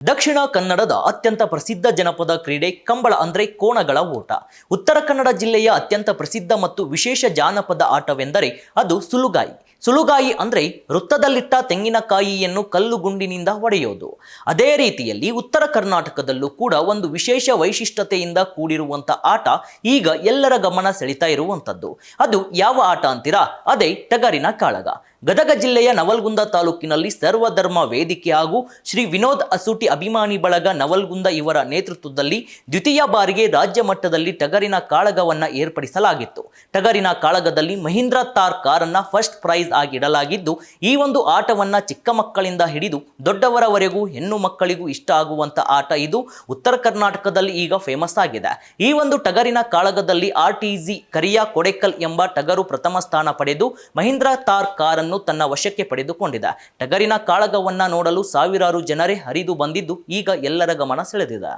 ದಕ್ಷಿಣ ಕನ್ನಡದ ಅತ್ಯಂತ ಪ್ರಸಿದ್ಧ ಜನಪದ ಕ್ರೀಡೆ ಕಂಬಳ ಅಂದ್ರೆ ಕೋಣಗಳ ಓಟ. ಉತ್ತರ ಕನ್ನಡ ಜಿಲ್ಲೆಯ ಅತ್ಯಂತ ಪ್ರಸಿದ್ಧ ಮತ್ತು ವಿಶೇಷ ಜಾನಪದ ಆಟವೆಂದರೆ ಅದು ಸುಲುಗಾಯಿ. ಸುಲುಗಾಯಿ ಅಂದ್ರೆ ವೃತ್ತದಲ್ಲಿಟ್ಟ ತೆಂಗಿನಕಾಯಿಯನ್ನು ಕಲ್ಲುಗುಂಡಿನಿಂದ ಹೊಡೆಯೋದು. ಅದೇ ರೀತಿಯಲ್ಲಿ ಉತ್ತರ ಕರ್ನಾಟಕದಲ್ಲೂ ಕೂಡ ಒಂದು ವಿಶೇಷ ವೈಶಿಷ್ಟ್ಯತೆಯಿಂದ ಕೂಡಿರುವಂತ ಆಟ ಈಗ ಎಲ್ಲರ ಗಮನ ಸೆಳೀತಾ ಇರುವಂತದ್ದು. ಅದು ಯಾವ ಆಟ ಅಂತೀರಾ? ಅದೇ ಟಗರಿನ ಕಾಳಗ. ಗದಗ ಜಿಲ್ಲೆಯ ನವಲಗುಂದ ತಾಲೂಕಿನಲ್ಲಿ ಸರ್ವಧರ್ಮ ವೇದಿಕೆ ಹಾಗೂ ಶ್ರೀ ವಿನೋದ್ ಅಸೂಟಿ ಅಭಿಮಾನಿ ಬಳಗ ನವಲಗುಂದ ಇವರ ನೇತೃತ್ವದಲ್ಲಿ ದ್ವಿತೀಯ ಬಾರಿಗೆ ರಾಜ್ಯ ಮಟ್ಟದಲ್ಲಿ ಟಗರಿನ ಕಾಳಗವನ್ನ ಏರ್ಪಡಿಸಲಾಗಿತ್ತು. ಟಗರಿನ ಕಾಳಗದಲ್ಲಿ ಮಹೀಂದ್ರ ಥಾರ್ ಕಾರನ್ನ ಫಸ್ಟ್ ಪ್ರೈಸ್ ಆಗಿ ಇಡಲಾಗಿದ್ದು, ಈ ಒಂದು ಆಟವನ್ನ ಚಿಕ್ಕ ಮಕ್ಕಳಿಂದ ಹಿಡಿದು ದೊಡ್ಡವರವರೆಗೂ ಹೆಣ್ಣು ಮಕ್ಕಳಿಗೂ ಇಷ್ಟ ಆಗುವಂತ ಆಟ ಇದು. ಉತ್ತರ ಕರ್ನಾಟಕದಲ್ಲಿ ಈಗ ಫೇಮಸ್ ಆಗಿದೆ. ಈ ಒಂದು ಟಗರಿನ ಕಾಳಗದಲ್ಲಿ ಆರ್ಟಿಜಿ ಕರಿಯಾ ಕೊಡೆಕಲ್ ಎಂಬ ಟಗರು ಪ್ರಥಮ ಸ್ಥಾನ ಪಡೆದು ಮಹೀಂದ್ರ ಥಾರ್ ಕಾರನ್ನು ತನ್ನ ವಶಕ್ಕೆ ಪಡೆದುಕೊಂಡಿದೆ. ಟಗರಿನ ಕಾಳಗವನ್ನ ನೋಡಲು ಸಾವಿರಾರು ಜನರೇ ಹರಿದು ಬಂದಿದ್ದು ಈಗ ಎಲ್ಲರ ಗಮನ ಸೆಳೆದಿದೆ.